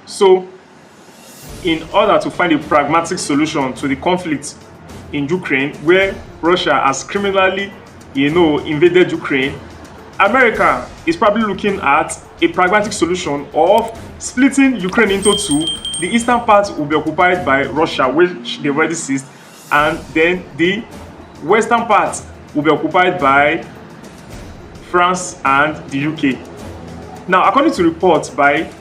So, in order to find a pragmatic solution to the conflict in Ukraine, where Russia has criminally, invaded Ukraine, America is probably looking at a pragmatic solution of splitting Ukraine into two. The eastern part will be occupied by Russia, which they've already seized, and then the western part will be occupied by France and the UK. Now, according to reports by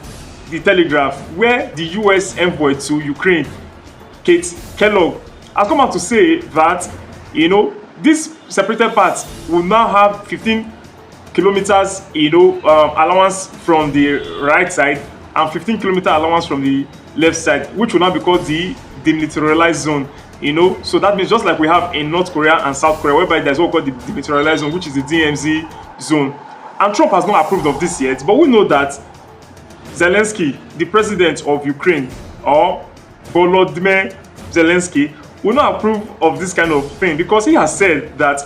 The Telegraph, where the US envoy to Ukraine, Kate Kellogg, has come out to say that, this separated parts will now have 15 kilometers, allowance from the right side and 15 kilometer allowance from the left side, which will now be called the demilitarized zone. So that means just like we have in North Korea and South Korea, whereby there's what we call the demilitarized zone, which is the DMZ zone. And Trump has not approved of this yet, but we know that Zelensky, the president of Ukraine, or Volodymyr Zelensky, will not approve of this kind of thing, because he has said that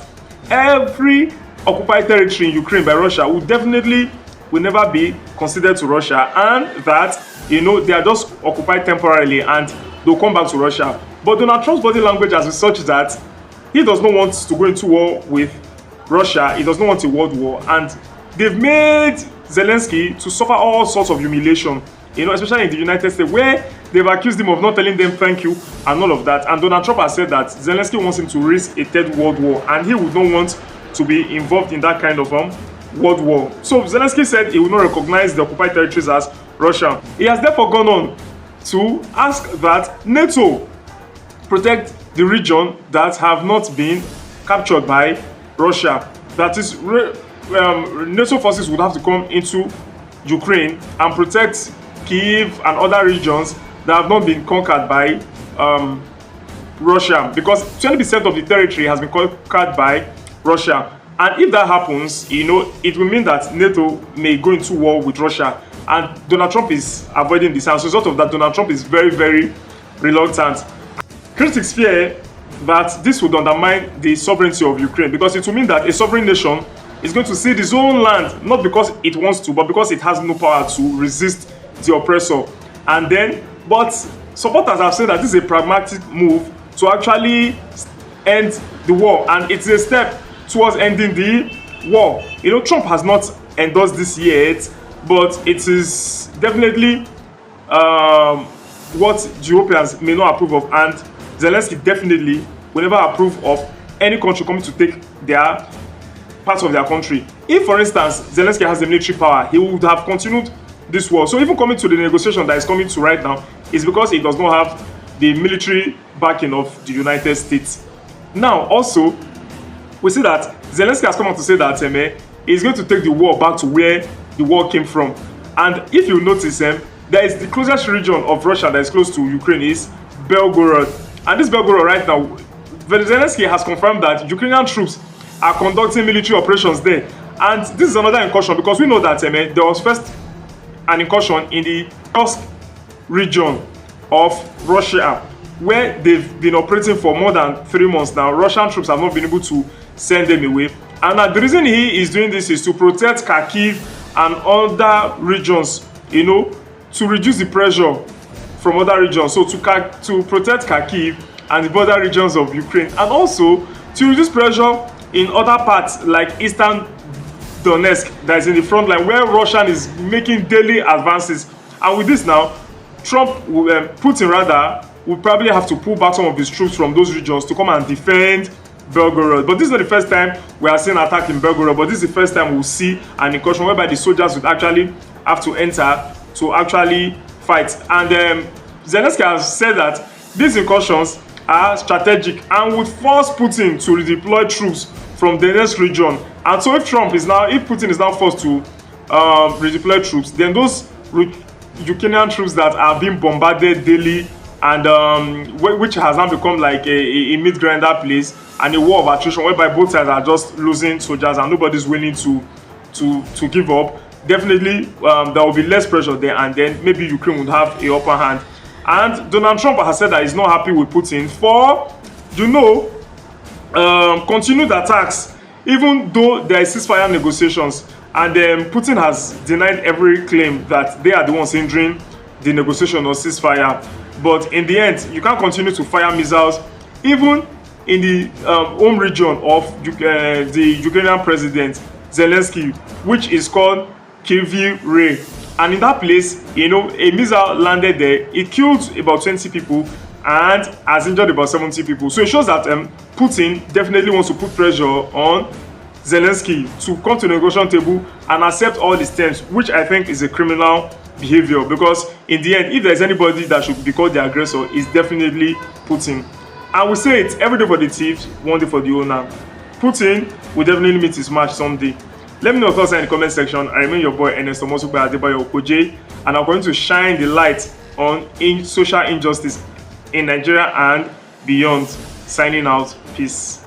every occupied territory in Ukraine by Russia will never be considered to Russia, and that they are just occupied temporarily and they'll come back to Russia. But Donald Trump's body language has been such that he does not want to go into war with Russia. He does not want a world war, and they've made Zelensky to suffer all sorts of humiliation, especially in the United States, where they've accused him of not telling them thank you and all of that. And Donald Trump has said that Zelensky wants him to risk a third world war, and he would not want to be involved in that kind of world war. So Zelensky said he will not recognize the occupied territories as Russia. He has therefore gone on to ask that NATO protect the region that have not been captured by Russia. That is, NATO forces would have to come into Ukraine and protect Kyiv and other regions that have not been conquered by Russia, because 20% of the territory has been conquered by Russia. And if that happens, it will mean that NATO may go into war with Russia, and Donald Trump is avoiding this. And as a result of that, Donald Trump is very, very reluctant. Critics fear that this would undermine the sovereignty of Ukraine, because it will mean that a sovereign nation is going to cede its own land, not because it wants to, but because it has no power to resist the oppressor. But supporters have said that this is a pragmatic move to actually end the war, and it's a step towards ending the war. Trump has not endorsed this yet, but it is definitely what Europeans may not approve of, and Zelensky definitely will never approve of any country coming to take their part of their country. If, for instance, Zelensky has the military power, he would have continued this war. So even coming to the negotiation that is coming to right now is because he does not have the military backing of the United States. Now, also, we see that Zelensky has come out to say that he's going to take the war back to where the war came from. And if you notice, there is the closest region of Russia that is close to Ukraine is Belgorod. And this Belgorod right now, Zelensky has confirmed that Ukrainian troops are conducting military operations there. And this is another incursion, because we know that there was first an incursion in the Kursk region of Russia, where they've been operating for more than 3 months now. Russian troops have not been able to send them away. And the reason he is doing this is to protect Kharkiv and other regions, to reduce the pressure from other regions. So to protect Kharkiv and the border regions of Ukraine, and also to reduce pressure in other parts like Eastern Donetsk that is in the front line, where Russia is making daily advances. And with this now, Putin will probably have to pull back some of his troops from those regions to come and defend Belgorod. But this is not the first time we are seeing an attack in Belgorod, but this is the first time we'll see an incursion whereby the soldiers would actually have to enter to actually fight. And Zelensky has said that these incursions are strategic and would force Putin to redeploy troops from the next region. And so if Putin is now forced to redeploy troops, then those Ukrainian troops that are being bombarded daily, and which has now become like a meat grinder place and a war of attrition, whereby both sides are just losing soldiers and nobody's willing to give up, definitely there will be less pressure there, and then maybe Ukraine would have a upper hand. And Donald Trump has said that he's not happy with Putin for, continued attacks, even though there is ceasefire negotiations. And Putin has denied every claim that they are the ones hindering the negotiation or ceasefire. But in the end, you can't continue to fire missiles even in the home region of the Ukrainian president Zelensky, which is called Kyiv. And in that place, a missile landed there. It killed about 20 people and has injured about 70 people. So it shows that Putin definitely wants to put pressure on Zelensky to come to the negotiation table and accept all these terms, which I think is a criminal behavior, because in the end, if there's anybody that should be called the aggressor, it's definitely Putin. And we say it every day for the thief, one day for the owner. Putin will definitely meet his match someday. Let me know your thoughts in the comment section. I remain your boy Ernest Omosupe Adebayo Okoje, and I'm going to shine the light on social injustice in Nigeria and beyond. Signing out. Peace.